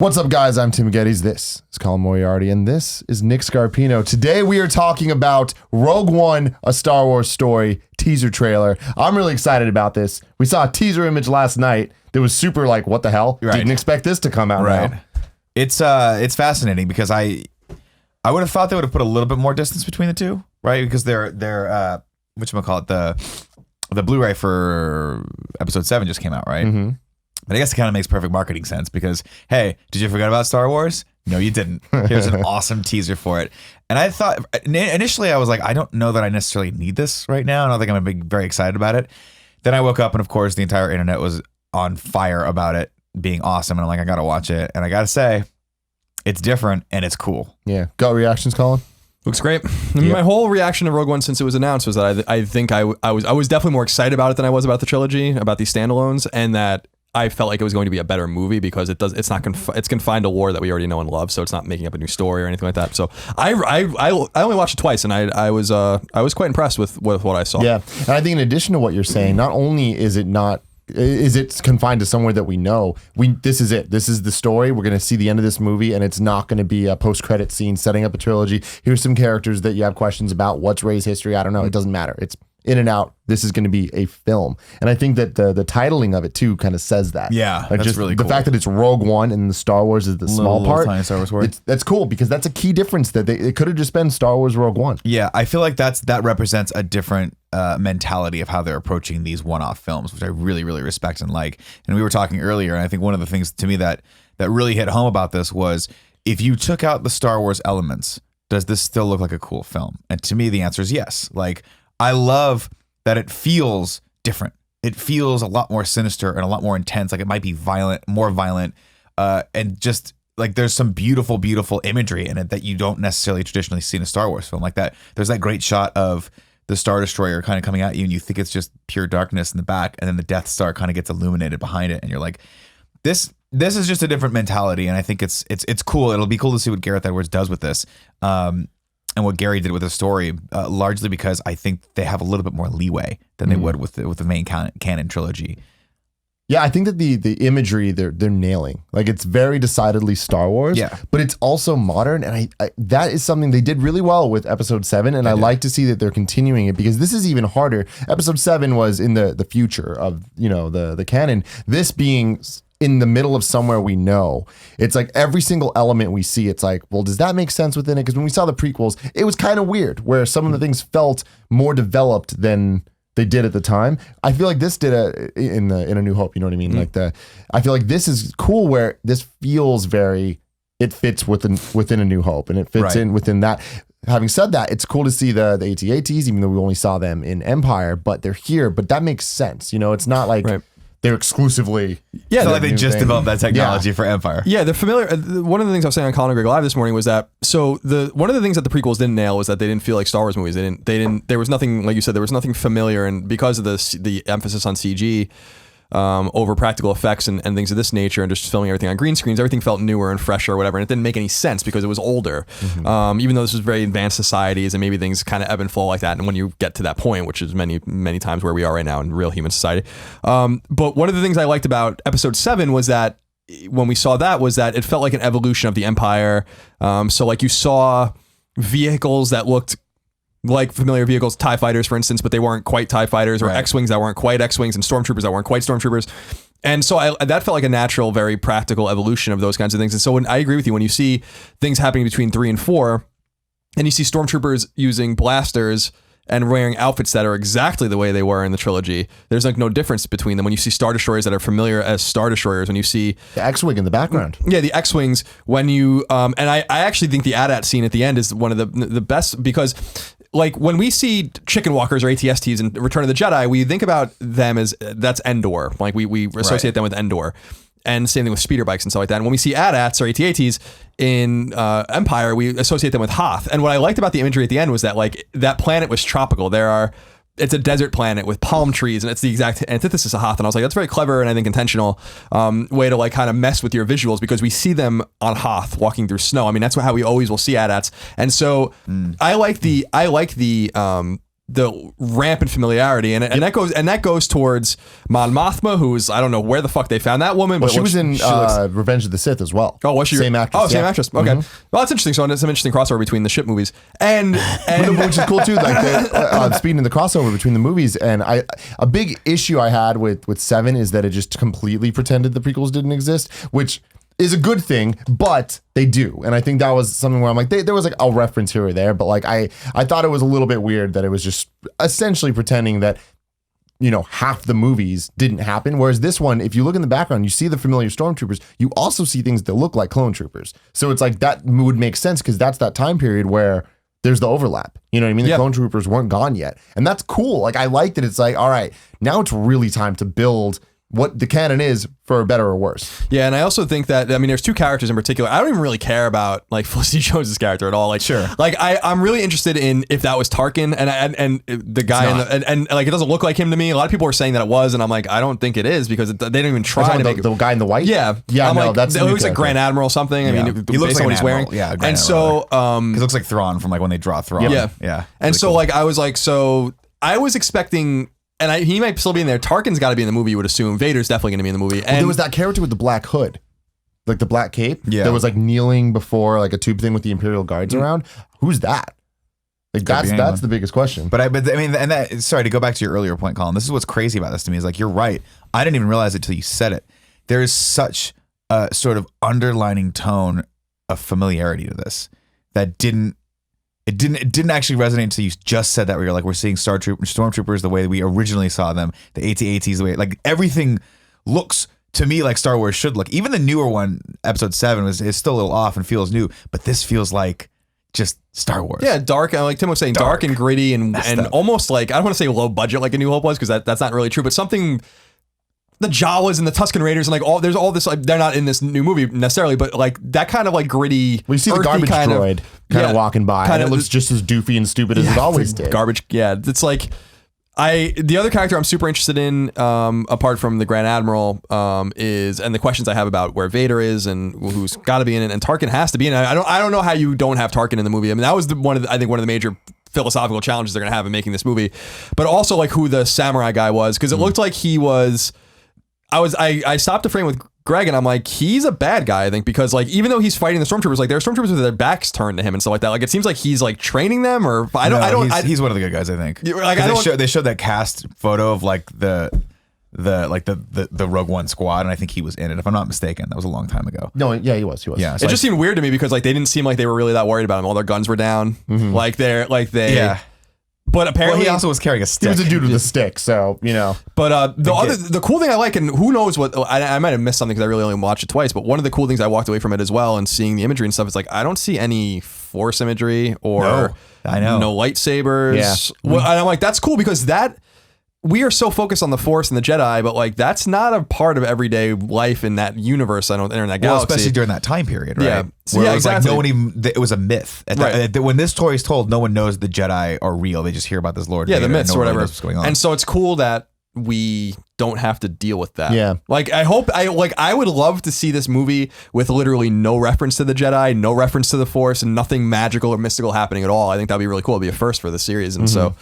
What's up, guys? I'm Tim Gettys. This is Colin Moriarty, and this is Nick Scarpino. Today, we are talking about Rogue One, a Star Wars story teaser trailer. I'm really excited about this. We saw a teaser image last night that was super like, what the hell? Right. Didn't expect this to come out now. It's fascinating because I would have thought they would have put a little bit more distance between the two, right? Because they're whatchamacallit, the Blu-ray for episode 7 just came out, right? Mm-hmm. But I guess it kind of makes perfect marketing sense because, hey, did you forget about Star Wars? No, you didn't. Here's an awesome teaser for it. And I thought, initially I was like, I don't know that I necessarily need this right now. I don't think I'm going to be very excited about it. Then I woke up and of course the entire internet was on fire about it being awesome. And I'm like, I got to watch it. And I got to say, it's different and it's cool. Yeah. Gut reactions, Colin? Looks great. I mean, my whole reaction to Rogue One since it was announced was that I think I was definitely more excited about it than I was about the trilogy, about these standalones, and that I felt like it was going to be a better movie because it's confined to lore that we already know and love, so it's not making up a new story or anything like that. So I only watched it twice, and I was quite impressed with what I saw. Yeah, and I think in addition to what you're saying, not only is it confined to somewhere that we know, this is it. This is the story. We're going to see the end of this movie, and it's not going to be a post-credit scene setting up a trilogy. Here's some characters that you have questions about. What's Rey's history? I don't know. It doesn't matter. It's in and out. This is going to be a film, and I think that the titling of it too kind of says that. Yeah, like that's just really the cool. fact that it's Rogue One and the Star Wars is the small part. Tiny Star Wars word. That's cool because that's a key difference. That it could have just been Star Wars Rogue One. Yeah, I feel like that represents a different mentality of how they're approaching these one-off films, which I really, really respect and like. And we were talking earlier, and I think one of the things to me that really hit home about this was if you took out the Star Wars elements, does this still look like a cool film? And to me, the answer is yes. Like, I love that it feels different. It feels a lot more sinister and a lot more intense. Like it might be violent, more violent, and just like there's some beautiful, beautiful imagery in it that you don't necessarily traditionally see in a Star Wars film like that. There's that great shot of the Star Destroyer kind of coming at you and you think it's just pure darkness in the back, and then the Death Star kind of gets illuminated behind it, and you're like, this is just a different mentality, and I think it's cool. It'll be cool to see what Gareth Edwards does with this. And what Gary did with the story, largely because I think they have a little bit more leeway than they would with the main canon trilogy. Yeah, I think that the imagery they're nailing. Like it's very decidedly Star Wars, yeah, but it's also modern, and I that is something they did really well with Episode 7, and I like to see that they're continuing it because this is even harder. Episode 7 was in the future of the canon. This being in the middle of somewhere we know, it's like every single element we see, it's like, well, does that make sense within it? Because when we saw the prequels, it was kind of weird where some of the things felt more developed than they did at the time. I feel like this did in A New Hope, you know what I mean? I feel like this is cool where this feels it fits within A New Hope, and it fits in within that. Having said that, it's cool to see the AT-ATs, even though we only saw them in Empire, but they're here, but that makes sense. It's not like they're exclusively. Yeah, it's like they just developed that technology for Empire. Yeah, they're familiar. One of the things I was saying on Colin Greg Live this morning was that one of the things that the prequels didn't nail was that they didn't feel like Star Wars movies. They didn't. There was nothing, like you said, there was nothing familiar, and because of the emphasis on CG over practical effects and things of this nature, and just filming everything on green screens, everything felt newer and fresher or whatever, and it didn't make any sense because it was older. Even though this was very advanced societies, and maybe things kind of ebb and flow like that, and when you get to that point, which is many, many times where we are right now in real human society. But one of the things I liked about Episode 7 was that when we saw that was that it felt like an evolution of the Empire. So like you saw vehicles that looked like familiar vehicles, TIE fighters, for instance, but they weren't quite TIE fighters, or X-Wings that weren't quite X-Wings, and Stormtroopers that weren't quite Stormtroopers. And so that felt like a natural, very practical evolution of those kinds of things. And so I agree with you, when you see things happening between 3 and 4, and you see Stormtroopers using blasters and wearing outfits that are exactly the way they were in the trilogy, there's like no difference between them. When you see Star Destroyers that are familiar as Star Destroyers, when you see the X-Wing in the background. Yeah, the X-Wings, when you, and I actually think the AT-AT scene at the end is one of the best, because like when we see chicken walkers or AT-STs in Return of the Jedi, we think about them as that's Endor. Like we associate them with Endor. And same thing with speeder bikes and stuff like that. And when we see AT-ATs or AT-ATs in Empire, we associate them with Hoth. And what I liked about the imagery at the end was that like that planet was tropical. It's a desert planet with palm trees, and it's the exact antithesis of Hoth. And I was like, that's very clever and I think intentional way to like kind of mess with your visuals, because we see them on Hoth walking through snow. I mean, that's how we always will see AT-ATs. And so I like the the rampant familiarity, and that goes towards Mon Mothma, who's I don't know where the fuck they found that woman, Well, but she was in Revenge of the Sith as well. Oh, was she? Same actress. Oh, same actress. Okay, well that's interesting. So there's some interesting crossover between the ship movies, and which is cool too. Like speaking of the crossover between the movies, and a big issue I had with 7 is that it just completely pretended the prequels didn't exist, which is a good thing, but they do. And I think that was something where I'm like, there was like a reference here or there, but like I thought it was a little bit weird that it was just essentially pretending that, you know, half the movies didn't happen. Whereas this one, if you look in the background, you see the familiar stormtroopers, you also see things that look like clone troopers. So it's like that would make sense because that's that time period where there's the overlap. You know what I mean? The clone troopers weren't gone yet. And that's cool. Like I like that it's like, all right, now it's really time to build what the canon is for better or worse. Yeah, and I also think that, I mean, there's two characters in particular. I don't even really care about like Felicity Jones's character at all. Like, sure. Like I'm really interested in if that was Tarkin and the guy and like it doesn't look like him to me. A lot of people are saying that it was, and I'm like, I don't think it is because they didn't even try to make the guy in the white. Yeah, yeah. I'm No, like, that's it looks like Grand Admiral something. I mean, he looks like what he's wearing. Yeah, Grand and so he looks like Thrawn from like when they draw Thrawn. Yeah, yeah. And so like I was like, so I was expecting. And he might still be in there. Tarkin's got to be in the movie, you would assume. Vader's definitely going to be in the movie. And there was that character with the black hood, like the black cape. Yeah. That was like kneeling before like a tube thing with the Imperial Guards around. Who's that? Like that's the biggest question. But I mean, and that, sorry to go back to your earlier point, Colin. This is what's crazy about this to me is like, you're right. I didn't even realize it till you said it. There is such a sort of underlining tone of familiarity to this that didn't actually resonate until you just said that, where you're like, we're seeing stormtroopers the way we originally saw them, the AT-ATs the way, like everything looks to me like Star Wars should look. Even the newer one, Episode 7, is still a little off and feels new, but this feels like just Star Wars. Yeah, dark. Like Tim was saying, dark and gritty and almost like, I don't want to say low budget like A New Hope was, because that's not really true, but something. The Jawas and the Tusken Raiders and like there's all this, like, they're not in this new movie necessarily, but like that kind of like gritty. We see the garbage droid kind of walking by, and it looks just as doofy and stupid as it always did. Garbage, yeah. It's like the other character I'm super interested in, apart from the Grand Admiral, is, and the questions I have about where Vader is and who's got to be in it, and Tarkin has to be in it. I don't know how you don't have Tarkin in the movie. I mean, that was one of the major philosophical challenges they're gonna have in making this movie, but also like who the samurai guy was, because it looked like he was. I stopped the frame with Greg and I'm like, he's a bad guy, I think, because like even though he's fighting the stormtroopers, like there are stormtroopers with their backs turned to him and stuff like that. Like it seems like he's like training them, or he's one of the good guys, I think. Like they showed that cast photo of like the Rogue One squad, and I think he was in it, if I'm not mistaken. That was a long time ago. No, yeah, he was. Yeah, it just seemed weird to me because like they didn't seem like they were really that worried about him. All their guns were down. Like they. But apparently he also was carrying a stick. He was a dude with a stick, so you know. But the cool thing I like, and who knows what, I might have missed something because I really only watched it twice. But one of the cool things I walked away from it as well, and seeing the imagery and stuff, is like I don't see any Force imagery or no lightsabers. Yeah. Well, and I'm like, that's cool because we are so focused on the Force and the Jedi, but like that's not a part of everyday life in that universe. In that galaxy, well, especially during that time period, right? Yeah, where it was exactly. like no one even. It was a myth. When this story is told, no one knows the Jedi are real. They just hear about this Lord. Yeah, Vader, the myths or whatever. What's going on. And so it's cool that we don't have to deal with that. Yeah. Like I would love to see this movie with literally no reference to the Jedi, no reference to the Force, and nothing magical or mystical happening at all. I think that'd be really cool. It'd be a first for the series, and so.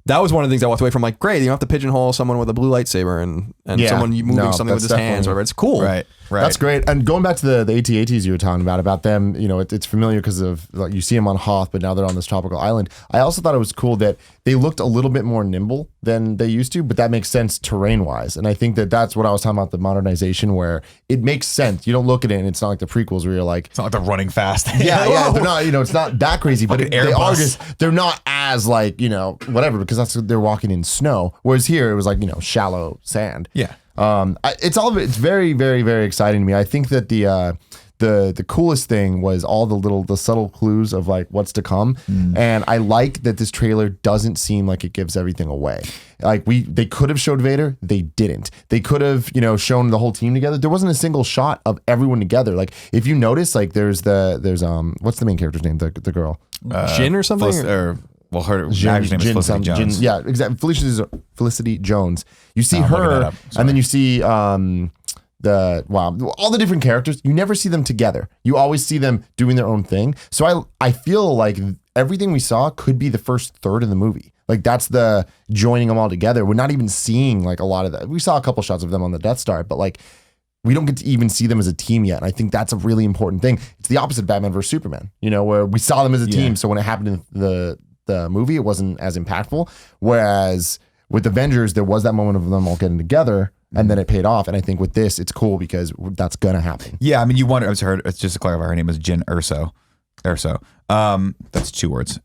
That was one of the things I walked away from. Like, great, you don't have to pigeonhole someone with a blue lightsaber and someone moving something with his hands or whatever. It's cool. Right. That's great. And going back to the AT-ATs you were talking about them, you know, it's familiar because of like, you see them on Hoth, but now they're on this tropical island. I also thought it was cool that they looked a little bit more nimble than they used to, but that makes sense terrain-wise. And I think that's what I was talking about, the modernization, where it makes sense. You don't look at it and it's not like the prequels where you're like... It's not like they're running fast. yeah, they're not, you know, it's not that crazy, but they're not as like, you know, whatever, because they're walking in snow. Whereas here, it was like, you know, shallow sand. Yeah. It's very, very, very exciting to me. I think that the coolest thing was all the subtle clues of like what's to come. And I like that this trailer doesn't seem like it gives everything away. Like they could have showed Vader, they didn't. They could have, you know, shown the whole team together. There wasn't a single shot of everyone together. Like if you notice, like there's what's the main character's name? The girl, Jin or something. Well, her name is Felicity Jones. Yeah, exactly. Felicity Jones. You see her, and then you see all the different characters. You never see them together. You always see them doing their own thing. So I feel like everything we saw could be the first third of the movie. Like that's the joining them all together. We're not even seeing like a lot of that. We saw a couple shots of them on the Death Star, but like we don't get to even see them as a team yet. And I think that's a really important thing. It's the opposite of Batman versus Superman, you know, where we saw them as a team. So when it happened in the movie, it wasn't as impactful. Whereas with Avengers, there was that moment of them all getting together and then it paid off. And I think with this, it's cool because that's going to happen. Yeah. I mean, you wonder, it's just to clarify, her name is Jyn Erso. That's 2 words.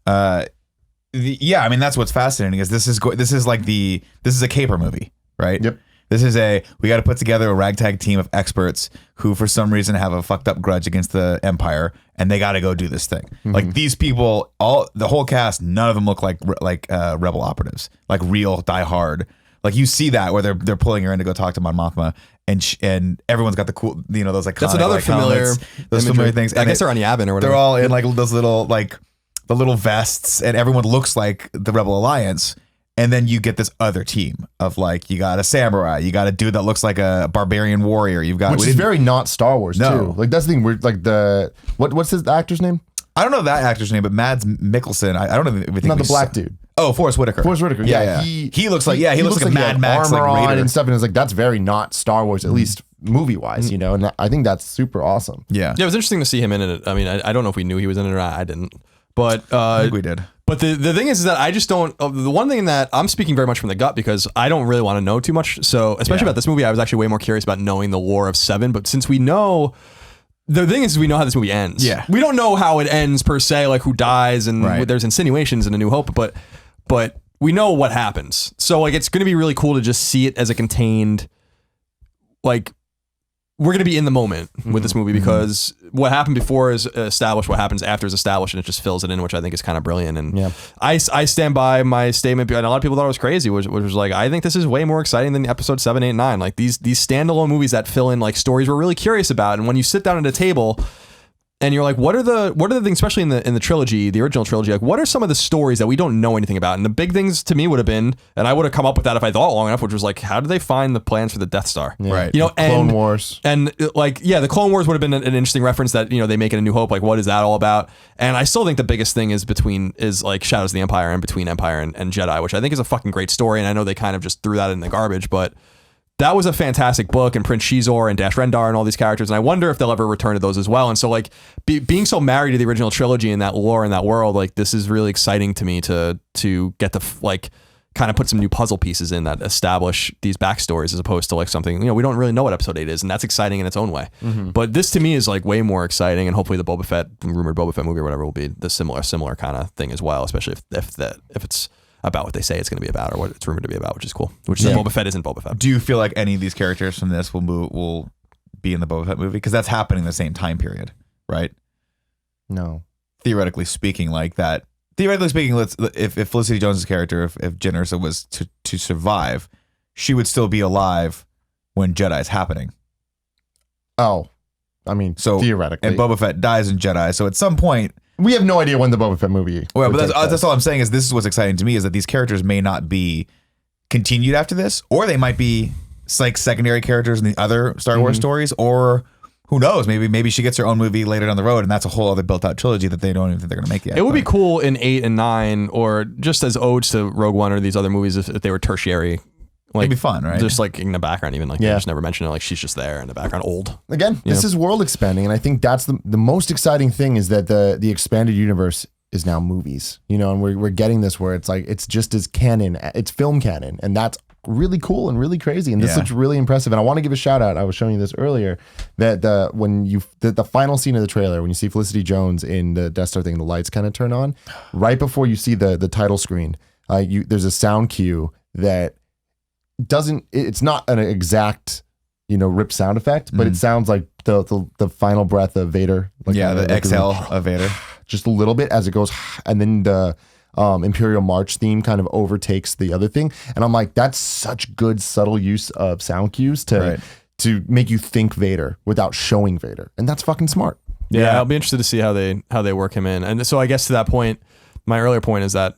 Yeah, I mean that's what's fascinating is this is a caper movie, right? Yep. This is we got to put together a ragtag team of experts who for some reason have a fucked up grudge against the Empire and they got to go do this thing. Like these people, the whole cast, none of them look like rebel operatives, like real die hard. Like you see that where they're pulling her in to go talk to Mon Mothma and everyone's got the cool, you know, those iconic, that's another familiar helmets, those familiar things. I guess they're on Yavin or whatever. They're all in like those little the little vests and everyone looks like the Rebel Alliance. And then you get this other team of like, you got a samurai, you got a dude that looks like a barbarian warrior. You've got, which is very not Star Wars too. Like that's the thing. We're like what's his actor's name? I don't know that actor's name, but Mads Mikkelsen. I don't know. Not the black dude. Oh, Forrest Whitaker. Yeah. He looks like he looks like a Mad Max armor like on and stuff. And it's like that's very not Star Wars, at least movie wise, you know. And I think that's super awesome. Yeah. Yeah, it was interesting to see him in it. I mean, I don't know if we knew he was in it or not. I didn't. But I think we did. But the thing is that I just don't. The one thing that I'm speaking very much from the gut because I don't really want to know too much. So especially about this movie, I was actually way more curious about knowing the lore of 7. But since we know, the thing is we know how this movie ends. Yeah, we don't know how it ends per se, like who dies and there's insinuations in A New Hope, but we know what happens. So like it's going to be really cool to just see it as a contained, like. We're going to be in the moment with this movie because what happened before is established, what happens after is established, and it just fills it in, which I think is kind of brilliant. And I stand by my statement, and a lot of people thought it was crazy, which was like, I think this is way more exciting than episode 7, 8, 9. Like these standalone movies that fill in like stories we're really curious about. And when you sit down at a table and you're like, what are the things, especially in the trilogy, the original trilogy, like what are some of the stories that we don't know anything about? And the big things to me would have been, and I would have come up with that if I thought long enough, which was like, how did they find the plans for the Death Star? Yeah. Right. You know, Clone Wars. And like, yeah, the Clone Wars would have been an interesting reference that, you know, they make in A New Hope. Like, what is that all about? And I still think the biggest thing is like Shadows of the Empire and between Empire and Jedi, which I think is a fucking great story. And I know they kind of just threw that in the garbage, but that was a fantastic book, and Prince Shizor and Dash Rendar and all these characters. And I wonder if they'll ever return to those as well. And so like being so married to the original trilogy and that lore and that world, like this is really exciting to me to get to like kind of put some new puzzle pieces in that establish these backstories as opposed to like something, you know, we don't really know what episode 8 is, and that's exciting in its own way. But this to me is like way more exciting, and hopefully the rumored Boba Fett movie or whatever will be the similar kind of thing as well, especially if it's about what they say it's going to be about or what it's rumored to be about, which is cool. Which is that Boba Fett isn't Boba Fett. Do you feel like any of these characters from this will be in the Boba Fett movie? Because that's happening in the same time period, right? No. Theoretically speaking, like that. Theoretically speaking, if Felicity Jones's character, if Jyn Erso was to survive, she would still be alive when Jedi's happening. Oh, I mean, so theoretically, and Boba Fett dies in Jedi. So at some point. We have no idea when the Boba Fett movie. Well, but that's all I'm saying is this is what's exciting to me is that these characters may not be continued after this, or they might be like secondary characters in the other Star Wars stories, or who knows? Maybe she gets her own movie later down the road, and that's a whole other built-out trilogy that they don't even think they're going to make yet. It would be cool in 8 and 9, or just as odes to Rogue One or these other movies if they were tertiary. Like, it'd be fun, right? Just like in the background, even like they just never mention it. Like she's just there in the background, old. Again, this is world expanding, and I think that's the most exciting thing is that the expanded universe is now movies. You know, and we're getting this where it's like it's just as canon, it's film canon, and that's really cool and really crazy. And this looks really impressive. And I want to give a shout out. I was showing you this earlier that the final scene of the trailer when you see Felicity Jones in the Death Star thing, the lights kind of turn on right before you see the title screen. There's a sound cue that. It's not an exact, you know, rip sound effect, but it sounds like the final breath of Vader. Like the exhale of Vader. Just a little bit as it goes, and then the Imperial March theme kind of overtakes the other thing. And I'm like, that's such good subtle use of sound cues to make you think Vader without showing Vader, and that's fucking smart. Yeah, I'll be interested to see how they work him in. And so I guess to that point, my earlier point is that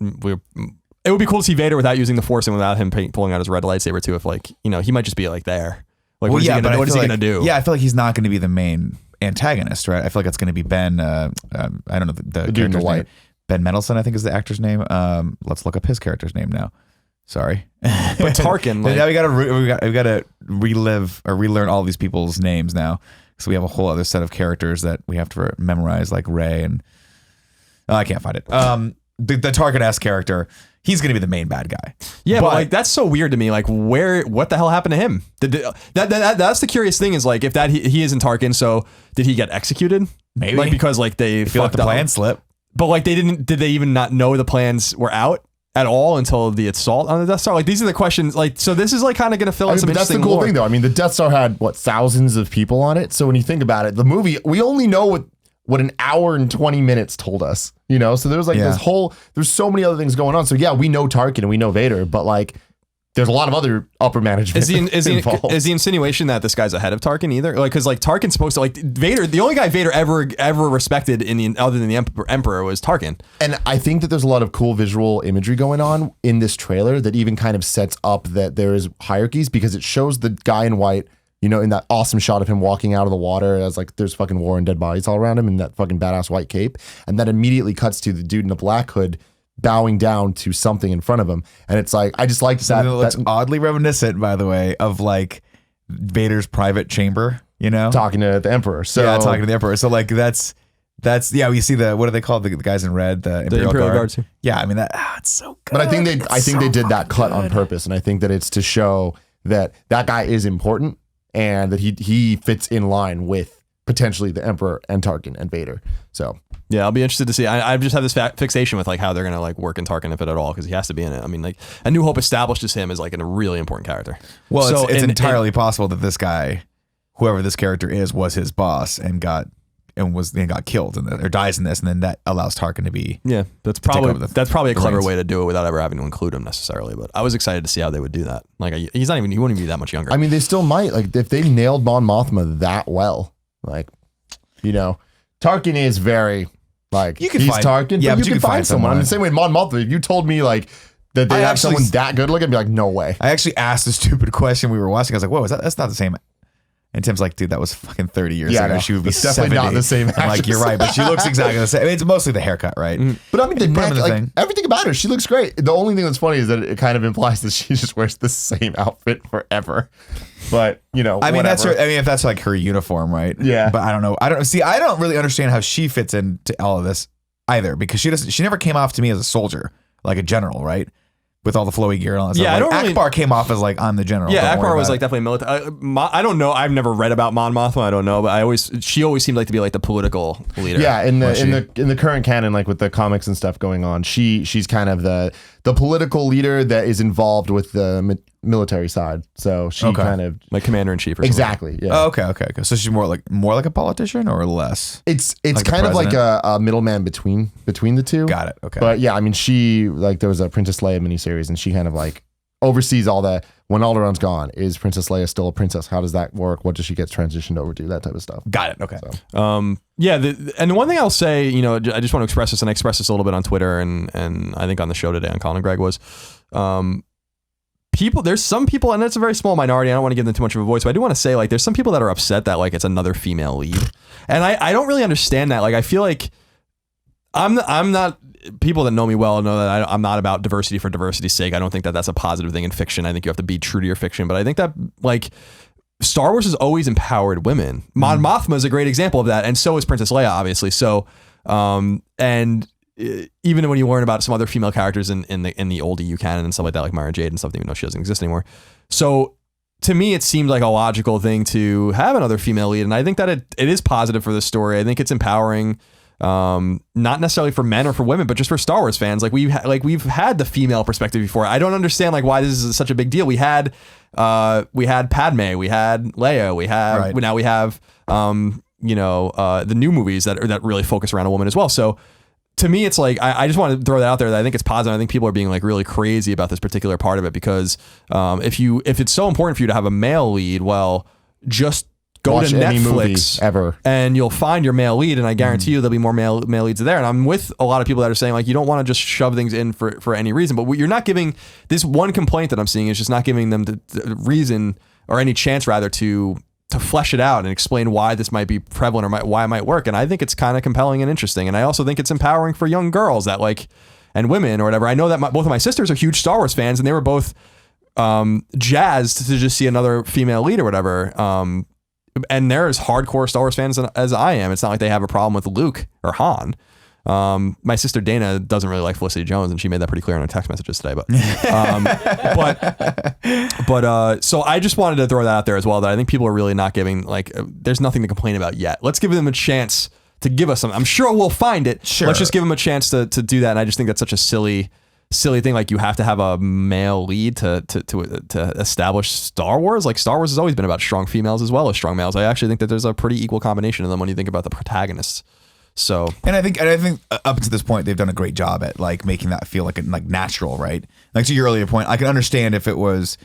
it would be cool to see Vader without using the Force and without him pulling out his red lightsaber too. If like, you know, he might just be like there. Like, what is he going to do? Yeah, I feel like he's not going to be the main antagonist, right? I feel like it's going to be Ben. I don't know the dude in the white. Ben Mendelsohn, I think is the actor's name. Let's look up his character's name now. Sorry, But Tarkin, like, now we gotta relive or relearn all these people's names now. So we have a whole other set of characters that we have to memorize, like Rey and I can't find it. The Tarkin-esque character, he's gonna be the main bad guy. yeah, but like that's so weird to me. Like, what the hell happened to him? That's the curious thing is like if that he isn't Tarkin, so did he get executed? Maybe. Like because like they feel like fucked the up. plan slip. But like did they even not know the plans were out at all until the assault on the Death Star? Like these are the questions. Like so, this is like kind of going to fill in some but that's the interesting cool lore. thing, though. I mean, the Death Star had thousands of people on it. So when you think about it, the movie, we only know what an hour and 20 minutes told us. You know, so there's like there's so many other things going on. So yeah, we know Tarkin and we know Vader, but like there's a lot of other upper management. Involved. Is the insinuation that this guy's ahead of Tarkin either? Like, because like Tarkin's supposed to like Vader. The only guy Vader ever respected other than the Emperor was Tarkin. And I think that there's a lot of cool visual imagery going on in this trailer that even kind of sets up that there is hierarchies because it shows the guy in white, you know, in that awesome shot of him walking out of the water as like there's fucking war and dead bodies all around him in that fucking badass white cape, and that immediately cuts to the dude in the black hood bowing down to something in front of him, and it's like I just like that. It looks oddly reminiscent, by the way, of like Vader's private chamber. You know, talking to the Emperor. So yeah, talking to the Emperor. So like that's yeah. We see what do they call the guys in red? The Imperial Guards. Yeah, I mean it's so good. But I think they did that cut on purpose, and I think that it's to show that guy is important and that he fits in line with potentially the Emperor and Tarkin and Vader. So yeah, I'll be interested to see. I just have this fixation with like how they're gonna like work in Tarkin if it at all, because he has to be in it. I mean, like A New Hope establishes him as like a really important character. Well, so it's entirely possible that this guy, whoever this character is, was his boss and got killed or dies in this, and then that allows Tarkin to be that's probably a clever way to do it without ever having to include him necessarily. But I was excited to see how they would do that. Like he wouldn't even be that much younger. I mean, they still might, like if they nailed Mon Mothma that well, like, you know, Tarkin is very like he's Tarkin, yeah, but you can find someone. I mean, the same way Mon Mothma. If you told me like that they have someone that good looking, I'd be like, no way. I actually asked a stupid question we were watching. I was like, whoa, that's not the same. And Tim's like, dude, that was fucking 30 years ago. No, she would be definitely 70. not the same. I'm like, you're right, but she looks exactly the same. I mean, it's mostly the haircut, right? But I mean, the neck, like everything about her, she looks great. The only thing that's funny is that it kind of implies that she just wears the same outfit forever. But you know, I mean, whatever. that's her. I mean, if that's like her uniform, right? Yeah. But I don't know. I don't really understand how she fits into all of this either, because she never came off to me as a soldier, like a general, right? With all the flowy gear and all that stuff. Yeah, like, Akbar came off as like, I'm the general. Yeah, Akbar was like definitely military. I don't know. I've never read about Mon Mothma. I don't know, but she always seemed like to be like the political leader. Yeah, in the current canon, like with the comics and stuff going on, she's kind of the political leader that is involved with the military side. So she kind of like commander in chief. Or exactly. Something. Yeah. Oh, okay. So she's more like a politician or less. It's like kind of like a middleman between the two. Got it. Okay. But yeah, I mean, she like there was a Princess Leia miniseries, and she kind of like oversees all that. When Alderaan's gone, is Princess Leia still a princess? How does that work? What does she get transitioned over to? That type of stuff. Got it. Okay. So. Yeah, and the one thing I'll say, you know, I just want to express this, and I expressed this a little bit on Twitter, and I think on the show today on Colin and Greg was, there's some people, and it's a very small minority. I don't want to give them too much of a voice, but I do want to say like there's some people that are upset that like it's another female lead, and I don't really understand that. Like I feel like I'm not. People that know me well know that I'm not about diversity for diversity's sake. I don't think that that's a positive thing in fiction. I think you have to be true to your fiction, but I think that like Star Wars has always empowered women. Mon Mothma is a great example of that, and so is Princess Leia, obviously. So, and even when you learn about some other female characters in the old EU canon and stuff like that, like Mara Jade and stuff, even though she doesn't exist anymore. So, to me, it seemed like a logical thing to have another female lead, and I think that it is positive for the story. I think it's empowering. Not necessarily for men or for women, but just for Star Wars fans. Like we've had the female perspective before. I don't understand like why this is such a big deal. We had Padme, we had Leia, now we have the new movies that really focus around a woman as well. So to me, it's like I just want to throw that out there that I think it's positive. I think people are being like really crazy about this particular part of it because if it's so important for you to have a male lead, well, just go Watch to any movie Netflix ever, and you'll find your male lead, and I guarantee you there'll be more male leads there. And I'm with a lot of people that are saying like you don't want to just shove things in for any reason, but you're not giving this one complaint that I'm seeing is just not giving them the reason or any chance rather to flesh it out and explain why this might be prevalent or why it might work. And I think it's kind of compelling and interesting. And I also think it's empowering for young girls that like, and women or whatever. I know that both of my sisters are huge Star Wars fans, and they were both jazzed to just see another female lead or whatever. And they're as hardcore Star Wars fans as I am. It's not like they have a problem with Luke or Han. My sister Dana doesn't really like Felicity Jones, and she made that pretty clear in her text messages today. But so I just wanted to throw that out there as well, that I think people are really not giving, like, there's nothing to complain about yet. Let's give them a chance to give us something. I'm sure we'll find it. Sure. Let's just give them a chance to do that. And I just think that's such a silly thing. Like, you have to have a male lead to establish Star Wars. Like, Star Wars has always been about strong females as well as strong males. I actually think that there's a pretty equal combination of them when you think about the protagonists. So, and I think up to this point they've done a great job at like making that feel like natural, right? Like, to your earlier point, I can understand if it was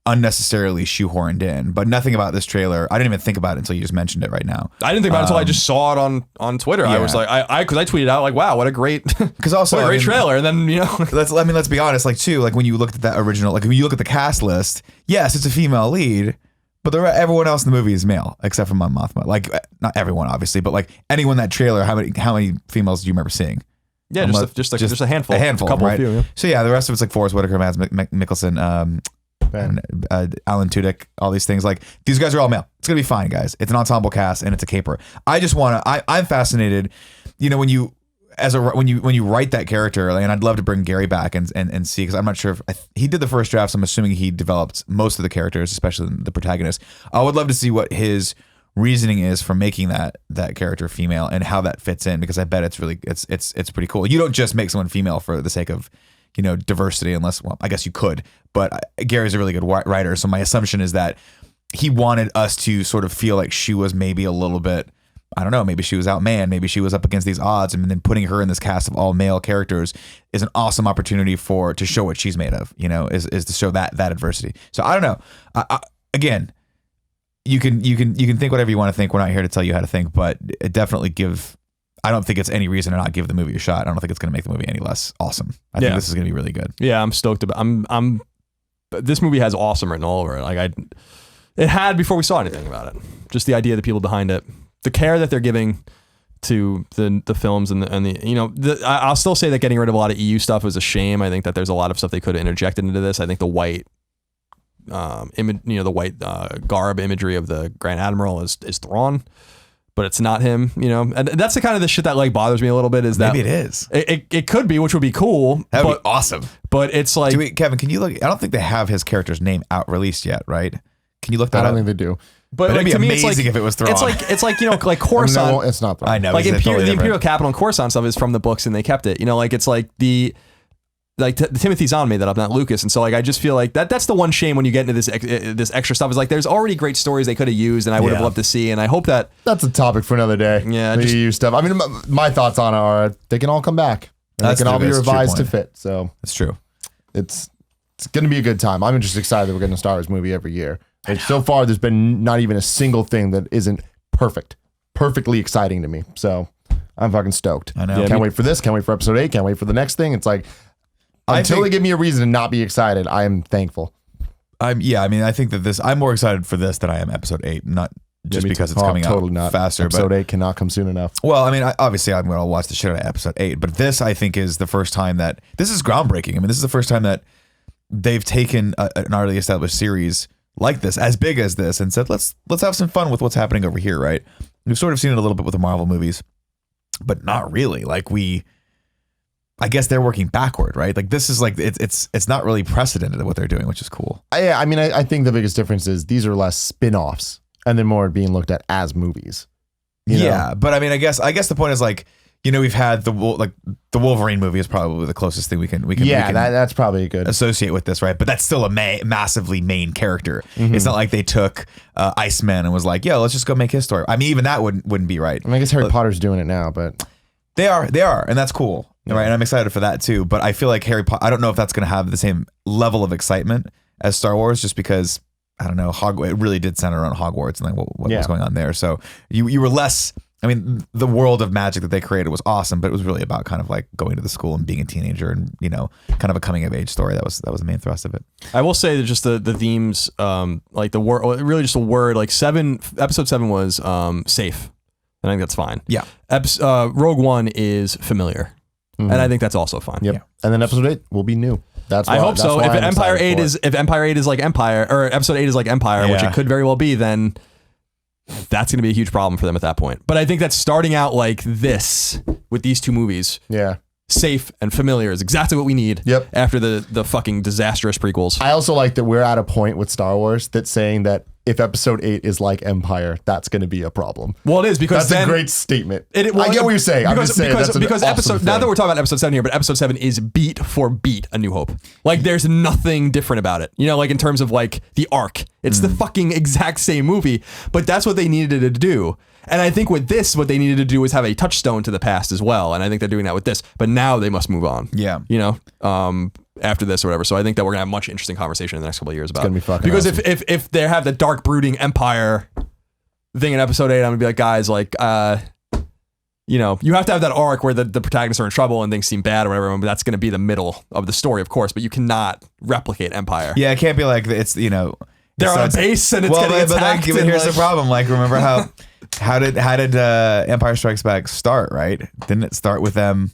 unnecessarily shoehorned in, but nothing about this trailer, I didn't even think about it until you just mentioned it right now. I didn't think about it until I just saw it on Twitter. Yeah. I was like, because I tweeted out like, wow, what a great, because also what a great trailer. And then, let's be honest, like, too, like when you look at that original, like when you look at the cast list, yes, it's a female lead, but everyone else in the movie is male except for Mon Mothma. Like, not everyone obviously, but like anyone in that trailer, how many females do you remember seeing? Yeah, just a handful. A handful, couple right? Few, yeah. So yeah, the rest of it's like Forrest Whitaker, Mads Mikkelsen, Alan Tudyk, all these things. Like, these guys are all male. It's gonna be fine, guys. It's an ensemble cast and it's a caper. I'm fascinated, when you write that character, and I'd love to bring Gary back and see, because I'm not sure if he did the first drafts. I'm assuming he developed most of the characters, especially the protagonist. I would love to see what his reasoning is for making that character female and how that fits in, because I bet it's really it's pretty cool. You don't just make someone female for the sake of diversity, unless, well, I guess you could, but Gary's a really good writer, so my assumption is that he wanted us to sort of feel like she was maybe a little bit, I don't know, maybe she was outmanned, maybe she was up against these odds, and then putting her in this cast of all male characters is an awesome opportunity to show what she's made of, is to show that adversity. So I don't know. Again, you can think whatever you want to think. We're not here to tell you how to think, but definitely I don't think it's any reason to not give the movie a shot. I don't think it's going to make the movie any less awesome. I think this is going to be really good. Yeah, I'm stoked about. This movie has awesome written all over it. Like, it had before we saw anything about it. Just the idea, the people behind it, the care that they're giving to the films and I'll still say that getting rid of a lot of EU stuff was a shame. I think that there's a lot of stuff they could have interjected into this. I think the white the white garb imagery of the Grand Admiral is Thrawn, but it's not him, and that's the kind of the shit that like bothers me a little bit, is that maybe it is. It could be, which would be cool. That would be awesome. But it's like, Kevin, can you look? I don't think they have his character's name out released yet, right? Can you look that up? I don't think they do. But it'd like, be to me, amazing it's like, if it was Thrawn. It's like like Coruscant. No, it's not Thrawn. I know. Like it's totally the different. Imperial Capital and Coruscant stuff is from the books, and they kept it. Like, it's like the Timothy Zahn made that up, not Lucas. And so like, I just feel like that's the one shame when you get into this extra stuff, is like, there's already great stories they could have used, and I would have loved to see. And I hope that's a topic for another day. Yeah, the EU stuff. I mean, my thoughts on it are they can all come back. And they can all be revised to fit. So that's true. It's going to be a good time. I'm just excited that we're getting a Star Wars movie every year. And so far, there's been not even a single thing that isn't perfectly exciting to me. So I'm fucking stoked. I know. Can't wait for this. Can't wait for episode 8. Can't wait for the next thing. It's like, until they give me a reason to not be excited, I am thankful. I think that I'm more excited for this than I am episode 8, not just because it's coming out faster. Episode 8 cannot come soon enough. Well, I mean, obviously I'm going to watch the shit out of episode 8, but this, I think, is the first time that this is groundbreaking. I mean, this is the first time that they've taken an already established series like this, as big as this, and said, let's have some fun with what's happening over here, right? We've sort of seen it a little bit with the Marvel movies, but not really. Like, I guess they're working backward, right? Like, this is like, it's not really precedented at what they're doing, which is cool. I mean, I think the biggest difference is these are less spin-offs and then more being looked at as movies. Yeah, but I mean, I guess the point is, like, we've had the Wolverine movie is probably the closest thing we can that's probably good associate with this, right? But that's still a massively main character. Mm-hmm. It's not like they took Iceman and was like, yeah, let's just go make his story. I mean, even that wouldn't be right. I mean, I guess Harry Potter's doing it now, but they are, and that's cool. Yeah. Right, and I'm excited for that too. But I feel like Harry Potter, I don't know if that's going to have the same level of excitement as Star Wars, just because, I don't know, it really did center around Hogwarts and like what was going on there. So you were less I mean, the world of magic that they created was awesome, but it was really about kind of like going to the school and being a teenager and, you know, kind of a coming of age story. That was the main thrust of it. I will say that just the themes, like the word, really just a word, like episode 7 was safe. And I think that's fine. Yeah. Rogue One is familiar. And I think that's also fine. Yep. Yeah. And then episode 8 will be new. I hope so. If Empire 8 is like Empire, or episode 8 is like Empire, which it could very well be, then that's going to be a huge problem for them at that point. But I think that starting out like this with these 2 movies, safe and familiar, is exactly what we need. Yep. After the fucking disastrous prequels. I also like that we're at a point with Star Wars that's saying that if episode 8 is like Empire, that's going to be a problem. Well, it is, because that's a great statement. I get what you're saying. Because, I'm just saying because awesome episode, now that we're talking about episode 7 here, but episode 7 is beat for beat A New Hope. Like, there's nothing different about it. You know, like in terms of like the arc, it's the fucking exact same movie, but that's what they needed to do. And I think with this, what they needed to do was have a touchstone to the past as well. And I think they're doing that with this, but now they must move on. Yeah. You know, after this or whatever. So I think that we're gonna have much interesting conversation in the next couple of years about it's gonna be fucking because awesome. if they have the dark brooding Empire thing in episode 8, I'm gonna be like, guys, like you know, you have to have that arc where the protagonists are in trouble and things seem bad or whatever, but that's gonna be the middle of the story, of course, but you cannot replicate Empire. Yeah, it can't be like it's, you know, they're on a base and it's getting attacked. But here's the problem. Like, remember how did Empire Strikes Back start, right? Didn't it start with them?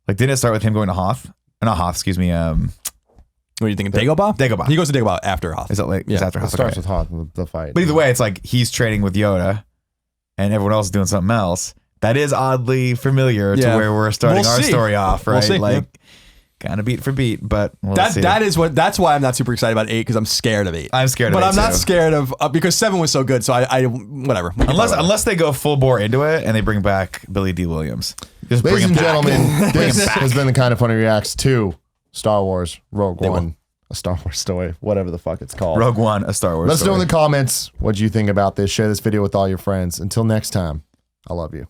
Like, didn't it start with him going to Hoth? Not Hoth, excuse me. What are you thinking? Dagobah? Dagobah. He goes to Dagobah after Hoth. Is it like it's after It Hoth? starts Okay. with Hoth, the fight. But either way, it's like he's training with Yoda, and everyone else is doing something else. That is oddly familiar to where we're starting our story off, right? We'll see. Like, kind of beat for beat, but see. That's why I'm not super excited about 8, because I'm scared of 8. I'm scared of but 8 I'm not too. scared of because 7 was so good. So I whatever. Unless they go full bore into it and they bring back Billy D. Williams. Just bring Ladies him and back. gentlemen, this has been the Kind of Funny Reacts to Star Wars Rogue One, a Star Wars story, whatever the fuck it's called. Rogue One, a Star Wars Let us know story. in the comments what you think about this. Share this video with all your friends. Until next time, I love you.